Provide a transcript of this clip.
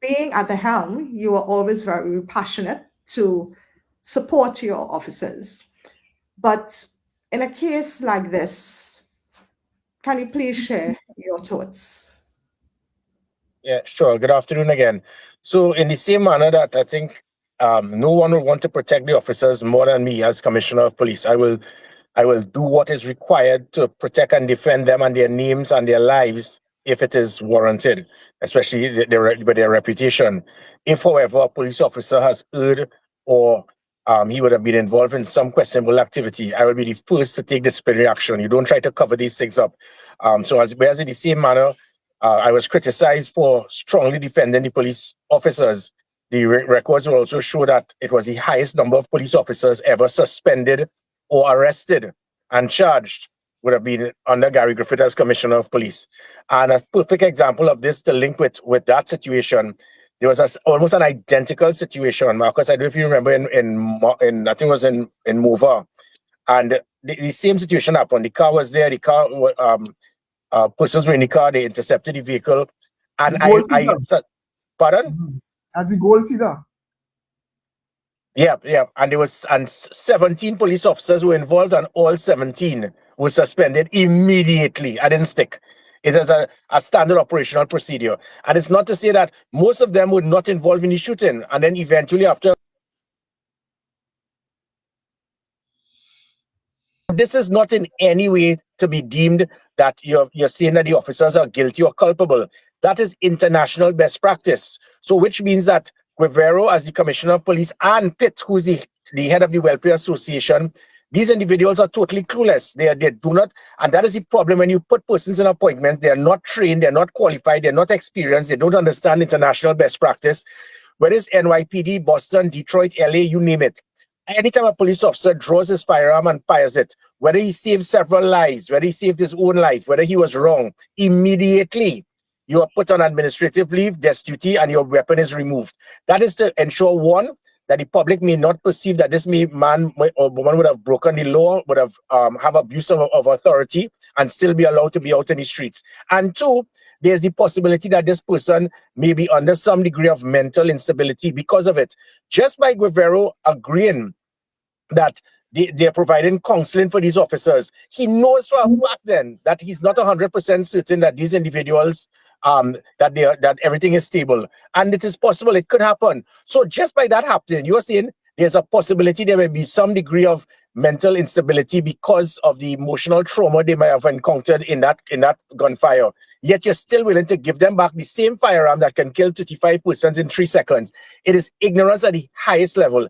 being at the helm, you were always very passionate to support your officers. But in a case like this, can you please share your thoughts? Yeah, sure. Good afternoon again. So in the same manner that I think no one will want to protect the officers more than me as Commissioner of Police, I will do what is required to protect and defend them and their names and their lives if it is warranted, especially with their reputation. If, however, a police officer has erred or he would have been involved in some questionable activity, I will be the first to take disciplinary action. You don't try to cover these things up. Whereas in the same manner, I was criticized for strongly defending the police officers. The records will also show that it was the highest number of police officers ever suspended or arrested and charged would have been under Gary Griffith as Commissioner of Police. And a perfect example of this to link with that situation, there was almost an identical situation, Marcus. I don't know if you remember in I think it was in Mova, and the same situation happened. The car was there. The car, persons were in the car. They intercepted the vehicle, and pardon? As the goal thither. Yeah, and there was 17 police officers were involved, and all 17 were suspended immediately. I didn't stick. It is a standard operational procedure, and it's not to say that most of them were not involved in the shooting, and then eventually after. This is not in any way to be deemed that you're saying that the officers are guilty or culpable. That is international best practice. So which means that Guevara, as the Commissioner of Police, and Pitt, who's the head of the Welfare Association, these individuals are totally clueless. They do not, and that is the problem when you put persons in appointments. They are not trained, they're not qualified, they're not experienced, they don't understand international best practice. Whether it's NYPD, Boston, Detroit, LA, you name it. Anytime a police officer draws his firearm and fires it, whether he saved several lives, whether he saved his own life, whether he was wrong, immediately you are put on administrative leave, desk duty, and your weapon is removed. That is to ensure, one, that the public may not perceive that this man or woman would have broken the law, would have abuse of authority, and still be allowed to be out in the streets. And two, there's the possibility that this person may be under some degree of mental instability because of it. Just by Guevara agreeing that they're providing counseling for these officers, he knows for a fact then that he's not 100% certain that these individuals that everything is stable, and it is possible it could happen. So just by that happening, you're saying there's a possibility there may be some degree of mental instability because of the emotional trauma they might have encountered in that gunfire. Yet you're still willing to give them back the same firearm that can kill 35 persons in 3 seconds. It is ignorance at the highest level.